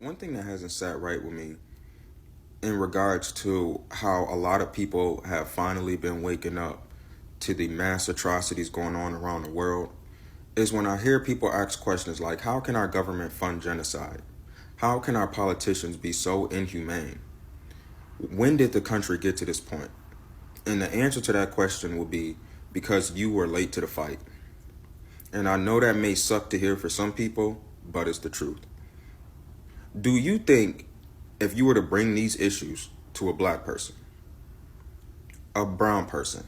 One thing that hasn't sat right with me in regards to how a lot of people have finally been waking up to the mass atrocities going on around the world is when I hear people ask questions like, how can our government fund genocide? How can our politicians be so inhumane? When did the country get to this point? And the answer to that question will be because you were late to the fight. And I know that may suck to hear for some people, but it's the truth. Do you think if you were to bring these issues to a black person, a brown person,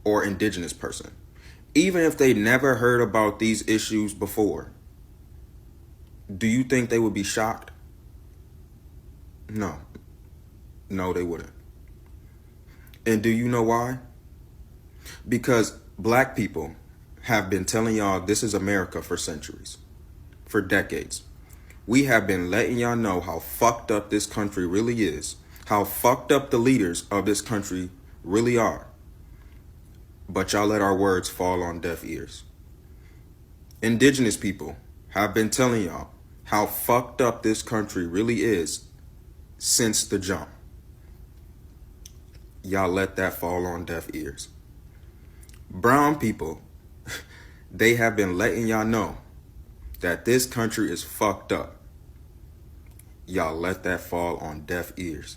or indigenous person, even if they never heard about these issues before, do you think they would be shocked? No. No, they wouldn't. And do you know why? Because black people have been telling y'all this is America for centuries, for decades. We have been letting y'all know how fucked up this country really is, how fucked up the leaders of this country really are. But y'all let our words fall on deaf ears. Indigenous people have been telling y'all how fucked up this country really is since the jump. Y'all let that fall on deaf ears. Brown people, they have been letting y'all know that this country is fucked up. Y'all let that fall on deaf ears.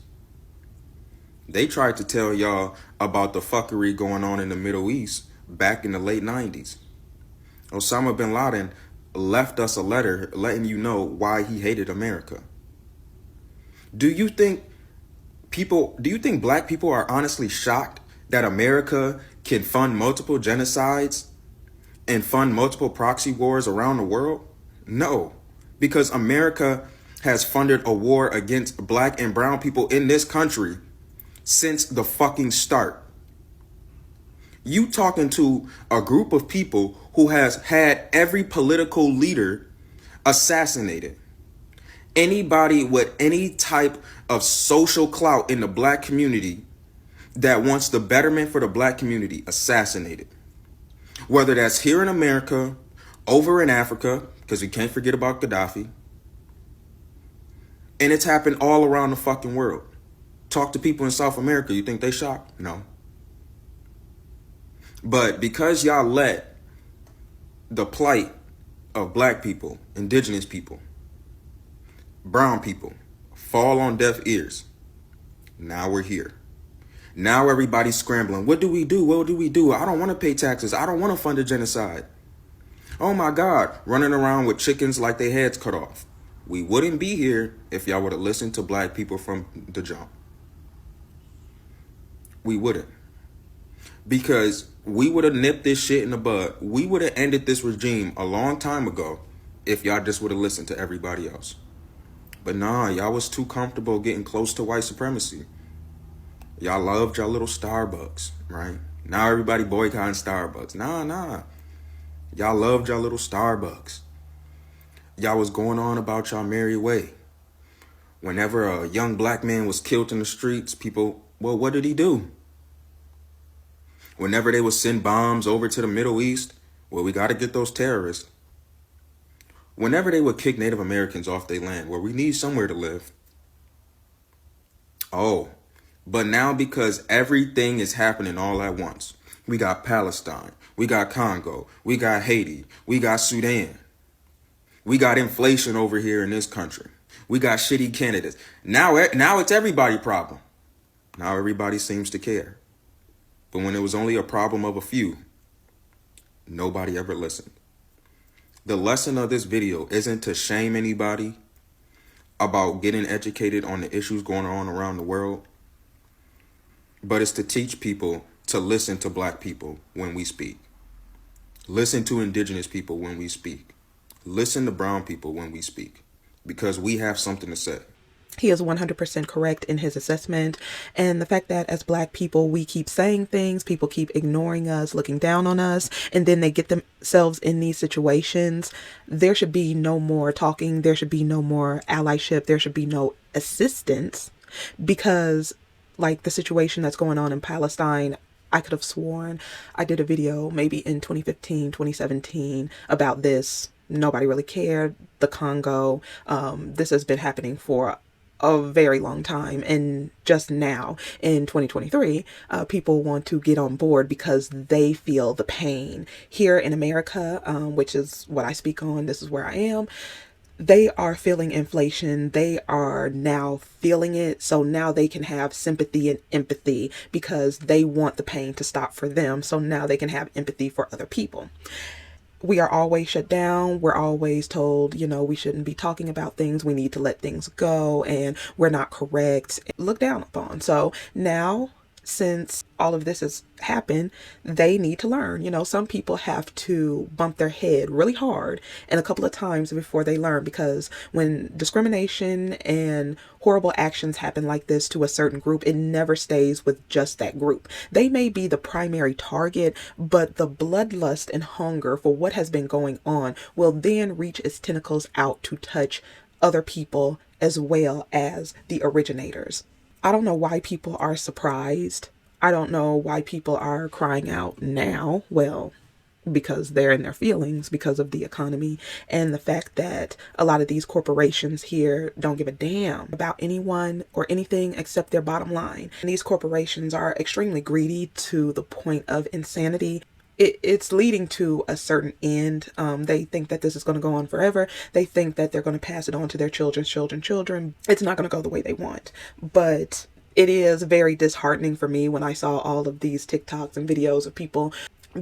They tried to tell y'all about the fuckery going on in the Middle East back in the late 90s. Osama bin Laden left us a letter letting you know why he hated America. Do you think black people are honestly shocked that America can fund multiple genocides and fund multiple proxy wars around the world? No, because America has funded a war against black and brown people in this country since the fucking start. You talking to a group of people who has had every political leader assassinated. Anybody with any type of social clout in the black community that wants the betterment for the black community assassinated. Whether that's here in America, over in Africa, because we can't forget about Gaddafi. And it's happened all around the fucking world. Talk to people in South America, you think they shocked? No. But because y'all let the plight of black people, indigenous people, brown people fall on deaf ears, now we're here. Now everybody's scrambling. What do we do? What do we do? I don't want to pay taxes. I don't want to fund a genocide. Oh my God, running around with chickens like their heads cut off. We wouldn't be here if y'all would have listened to black people from the jump. We wouldn't. Because we would have nipped this shit in the bud. We would have ended this regime a long time ago if y'all just would have listened to everybody else. But nah, y'all was too comfortable getting close to white supremacy. Y'all loved y'all little Starbucks, right? Now everybody boycotting Starbucks. Nah. Y'all loved y'all little Starbucks. Y'all was going on about y'all merry way. Whenever a young black man was killed in the streets, people, well, what did he do? Whenever they would send bombs over to the Middle East, well, we got to get those terrorists. Whenever they would kick Native Americans off their land, well, we need somewhere to live. Oh, but now because everything is happening all at once, we got Palestine, we got Congo, we got Haiti, we got Sudan. We got inflation over here in this country. We got shitty candidates. Now it's everybody's problem. Now everybody seems to care. But when it was only a problem of a few, nobody ever listened. The lesson of this video isn't to shame anybody about getting educated on the issues going on around the world, but it's to teach people to listen to black people when we speak. Listen to indigenous people when we speak. Listen to brown people when we speak, because we have something to say. He is 100% correct in his assessment. And the fact that as black people, we keep saying things, people keep ignoring us, looking down on us, and then they get themselves in these situations. There should be no more talking. There should be no more allyship. There should be no assistance, because like the situation that's going on in Palestine, I could have sworn I did a video maybe in 2015, 2017 about this nobody really cared. The Congo, this has been happening for a very long time, and just now in 2023 people want to get on board because they feel the pain here in America, which is what I speak on. This is where I am. They are feeling inflation. They are now feeling it. So now they can have sympathy and empathy because they want the pain to stop for them. So now they can have empathy for other people. We are always shut down. We're always told, we shouldn't be talking about things. We need to let things go, and we're not correct, looked down upon. So now, since all of this has happened, they need to learn. Some people have to bump their head really hard and a couple of times before they learn, because when discrimination and horrible actions happen like this to a certain group, it never stays with just that group. They may be the primary target, but the bloodlust and hunger for what has been going on will then reach its tentacles out to touch other people as well as the originators. I don't know why people are surprised. I don't know why people are crying out now. Well, because they're in their feelings because of the economy and the fact that a lot of these corporations here don't give a damn about anyone or anything except their bottom line. And these corporations are extremely greedy to the point of insanity. It's leading to a certain end. They think that this is going to go on forever. They think that they're going to pass it on to their children's children. It's not going to go the way they want. But it is very disheartening for me when I saw all of these TikToks and videos of people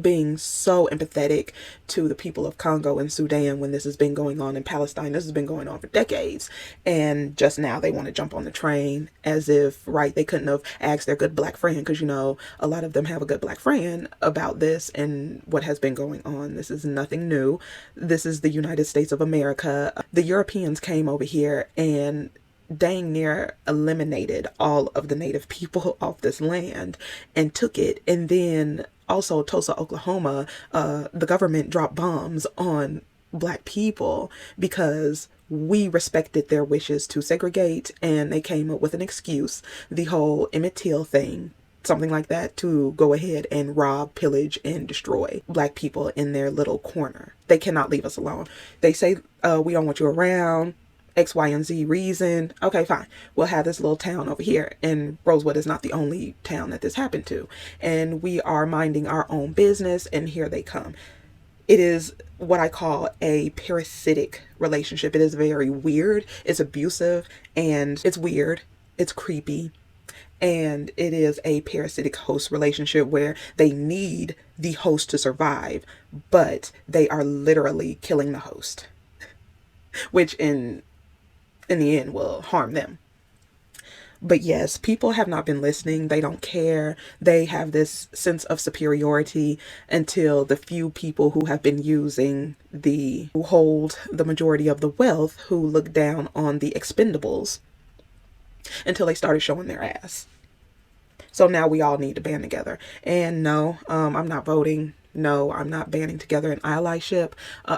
being so empathetic to the people of Congo and Sudan when this has been going on in Palestine. This has been going on for decades. And just now they want to jump on the train as if, right, they couldn't have asked their good black friend, because, a lot of them have a good black friend about this and what has been going on. This is nothing new. This is the United States of America. The Europeans came over here and dang near eliminated all of the native people off this land and took it. And then also Tulsa, Oklahoma, the government dropped bombs on black people because we respected their wishes to segregate, and they came up with an excuse, the whole Emmett Till thing, something like that, to go ahead and rob, pillage, and destroy black people in their little corner. They cannot leave us alone. They say, we don't want you around. X, Y, and Z reason. Okay, fine. We'll have this little town over here. And Rosewood is not the only town that this happened to. And we are minding our own business, and here they come. It is what I call a parasitic relationship. It is very weird. It's abusive, and it's weird. It's creepy. And it is a parasitic host relationship where they need the host to survive, but they are literally killing the host, which in the end will harm them. But yes, people have not been listening. They don't care. They have this sense of superiority until the few people who have been who hold the majority of the wealth, who look down on the expendables, until they started showing their ass. So now we all need to band together. And no, I'm not voting. No, I'm not banding together in allyship.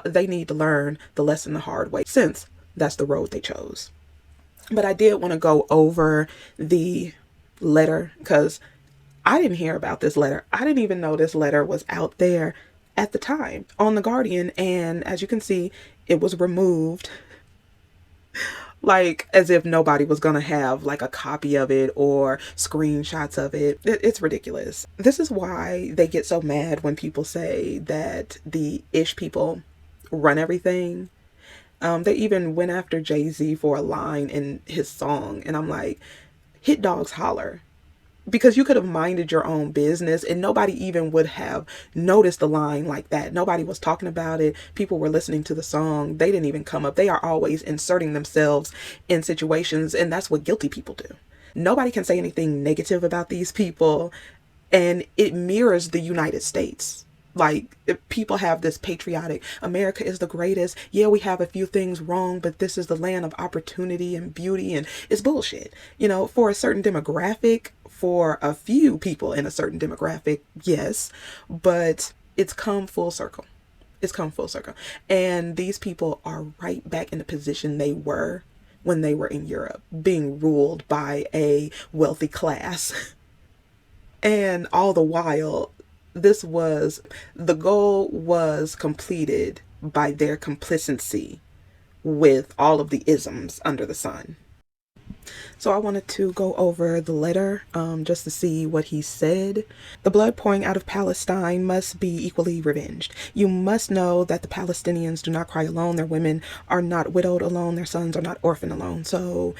They need to learn the lesson the hard way, since that's the road they chose. But I did want to go over the letter, because I didn't hear about this letter. I didn't even know this letter was out there at the time on The Guardian. And as you can see, it was removed, like as if nobody was going to have like a copy of it or screenshots of it. It's ridiculous. This is why they get so mad when people say that the ish people run everything. They even went after Jay-Z for a line in his song. And I'm like, hit dogs holler. Because you could have minded your own business and nobody even would have noticed the line like that. Nobody was talking about it. People were listening to the song. They didn't even come up. They are always inserting themselves in situations. And that's what guilty people do. Nobody can say anything negative about these people. And it mirrors the United States. Like, people have this patriotic, America is the greatest. Yeah, we have a few things wrong, but this is the land of opportunity and beauty, and it's bullshit. For a certain demographic, for a few people in a certain demographic, yes, but it's come full circle. It's come full circle. And these people are right back in the position they were when they were in Europe, being ruled by a wealthy class. And all the while, the goal was completed by their complicity with all of the isms under the sun. So I wanted to go over the letter just to see what he said. The blood pouring out of Palestine must be equally revenged. You must know that the Palestinians do not cry alone. Their women are not widowed alone. Their sons are not orphaned alone. So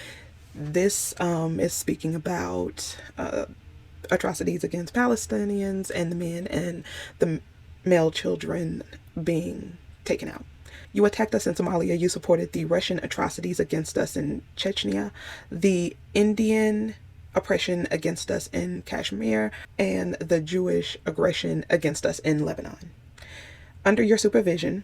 this is speaking about atrocities against Palestinians and the men and the male children being taken out. You attacked us in Somalia. You supported the Russian atrocities against us in Chechnya, the Indian oppression against us in Kashmir, and the Jewish aggression against us in Lebanon. Under your supervision,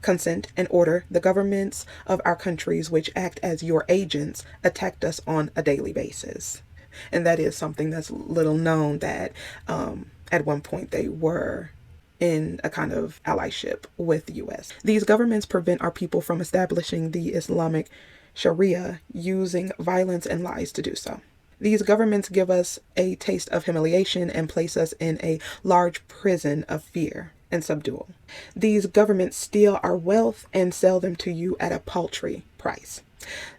consent, and order, the governments of our countries, which act as your agents, attacked us on a daily basis. And that is something that's little known, that at one point they were in a kind of allyship with the U.S. These governments prevent our people from establishing the Islamic Sharia, using violence and lies to do so. These governments give us a taste of humiliation and place us in a large prison of fear and subdual. These governments steal our wealth and sell them to you at a paltry price.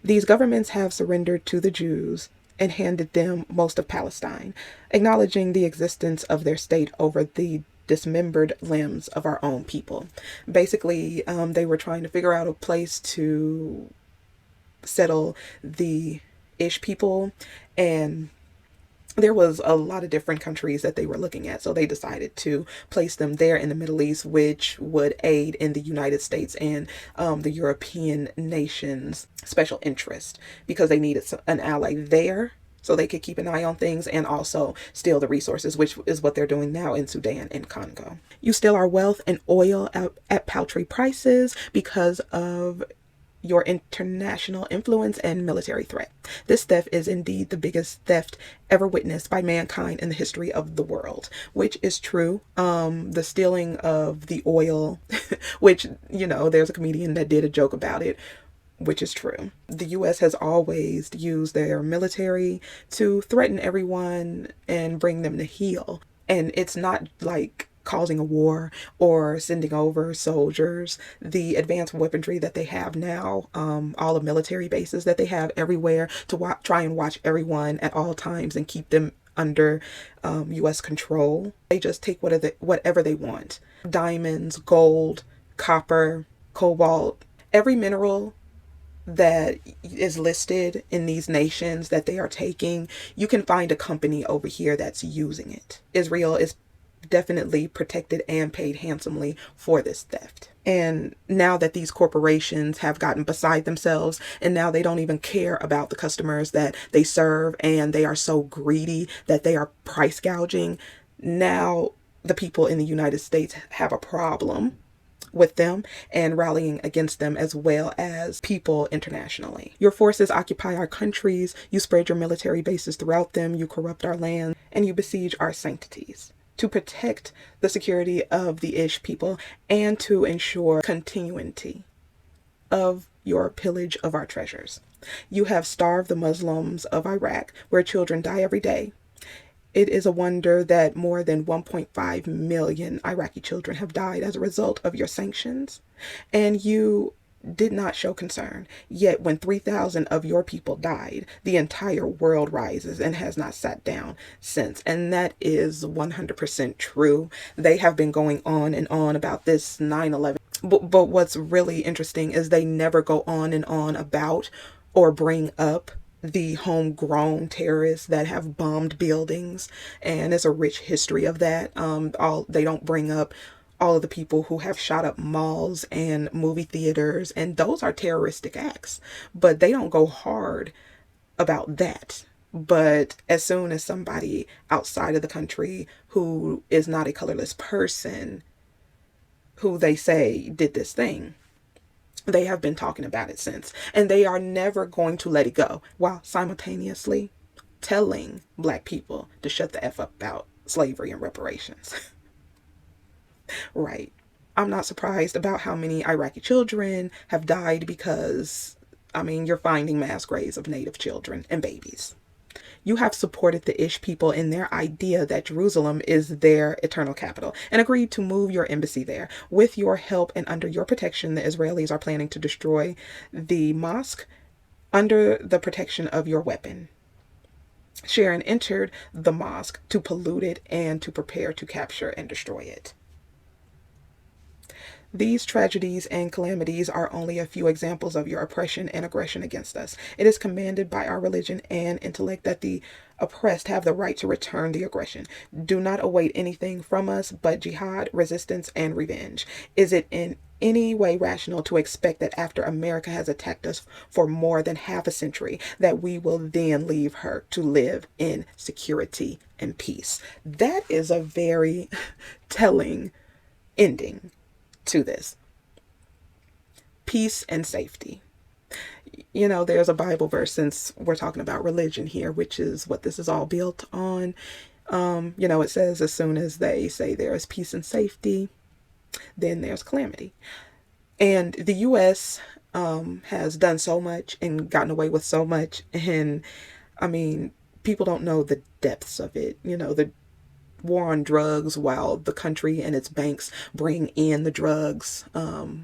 These governments have surrendered to the Jews and handed them most of Palestine, acknowledging the existence of their state over the dismembered limbs of our own people. Basically, they were trying to figure out a place to settle the Ish people, and there was a lot of different countries that they were looking at, so they decided to place them there in the Middle East, which would aid in the United States and the European nations' special interest, because they needed an ally there so they could keep an eye on things and also steal the resources, which is what they're doing now in Sudan and Congo. You steal our wealth and oil at paltry prices because of your international influence and military threat. This theft is indeed the biggest theft ever witnessed by mankind in the history of the world, which is true. The stealing of the oil, which, there's a comedian that did a joke about it, which is true. The U.S. has always used their military to threaten everyone and bring them to heel. And it's not like causing a war or sending over soldiers. The advanced weaponry that they have now, all the military bases that they have everywhere to try and watch everyone at all times and keep them under U.S. control. They just take whatever they want. Diamonds, gold, copper, cobalt, every mineral that is listed in these nations that they are taking, you can find a company over here that's using it. Israel is definitely protected and paid handsomely for this theft. And now that these corporations have gotten beside themselves, and now they don't even care about the customers that they serve, and they are so greedy that they are price gouging, now the people in the United States have a problem with them and rallying against them, as well as people internationally. Your forces occupy our countries, you spread your military bases throughout them, you corrupt our land, and you besiege our sanctities to protect the security of the Ish people and to ensure continuity of your pillage of our treasures. You have starved the Muslims of Iraq, where children die every day. It is a wonder that more than 1.5 million Iraqi children have died as a result of your sanctions, and you did not show concern. Yet when 3,000 of your people died, the entire world rises and has not sat down since. And that is 100% true. They have been going on and on about this 9/11. But what's really interesting is they never go on and on about or bring up the homegrown terrorists that have bombed buildings, and it's a rich history of that. They don't bring up all of the people who have shot up malls and movie theaters, and those are terroristic acts, but they don't go hard about that. But as soon as somebody outside of the country who is not a colorless person, who they say did this thing, they have been talking about it since, and they are never going to let it go, while simultaneously telling Black people to shut the F up about slavery and reparations. Right. I'm not surprised about how many Iraqi children have died because, you're finding mass graves of Native children and babies. You have supported the Ish people in their idea that Jerusalem is their eternal capital and agreed to move your embassy there. With your help and under your protection, the Israelis are planning to destroy the mosque under the protection of your weapon. Sharon entered the mosque to pollute it and to prepare to capture and destroy it. These tragedies and calamities are only a few examples of your oppression and aggression against us. It is commanded by our religion and intellect that the oppressed have the right to return the aggression. Do not await anything from us but jihad, resistance, and revenge. Is it in any way rational to expect that after America has attacked us for more than half a century, that we will then leave her to live in security and peace? That is a very telling ending to this. Peace and safety. You know, there's a Bible verse, since we're talking about religion here, which is what this is all built on. It says, as soon as they say there is peace and safety, then there's calamity. And the U.S. has done so much and gotten away with so much. And I mean, people don't know the depths of it. The war on drugs, while the country and its banks bring in the drugs,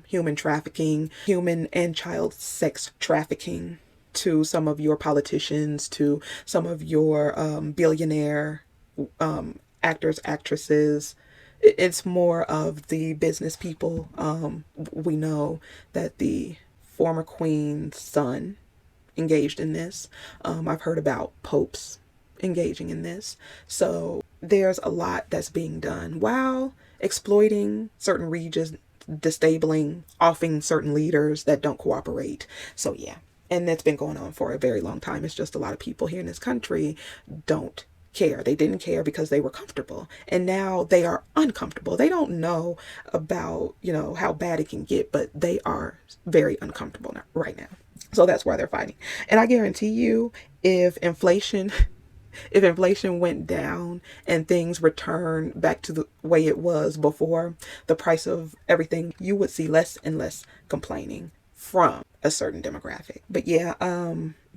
human trafficking, human and child sex trafficking to some of your politicians, to some of your billionaire actors, actresses. It's more of the business people. We know that the former queen's son engaged in this. I've heard about popes engaging in this. So there's a lot that's being done while exploiting certain regions, disabling, offing certain leaders that don't cooperate. So yeah, and that's been going on for a very long time. It's just a lot of people here in this country don't care. They didn't care because they were comfortable, and now they are uncomfortable. They don't know about, how bad it can get, but they are very uncomfortable right now. So that's why they're fighting. And I guarantee you, if inflation went down and things return back to the way it was before, the price of everything, you would see less and less complaining from a certain demographic. But yeah,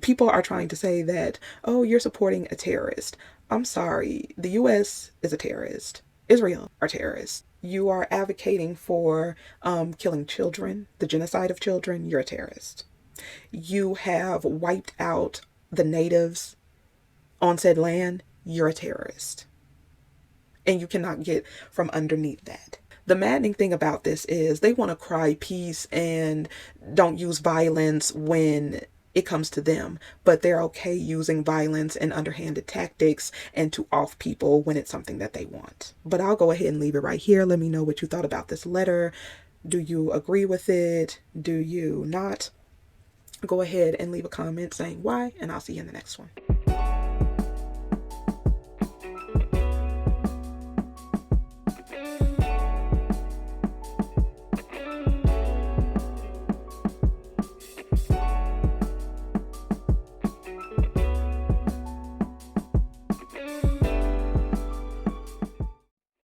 people are trying to say that, oh, you're supporting a terrorist. I'm sorry, the U.S. is a terrorist. Israel are terrorists. You are advocating for killing children, the genocide of children. You're a terrorist. You have wiped out the natives on said land. You're a terrorist. And you cannot get from underneath that. The maddening thing about this is they want to cry peace and don't use violence when it comes to them, but they're okay using violence and underhanded tactics and to off people when it's something that they want. But I'll go ahead and leave it right here. Let me know what you thought about this letter. Do you agree with it? Do you not? Go ahead and leave a comment saying why, and I'll see you in the next one.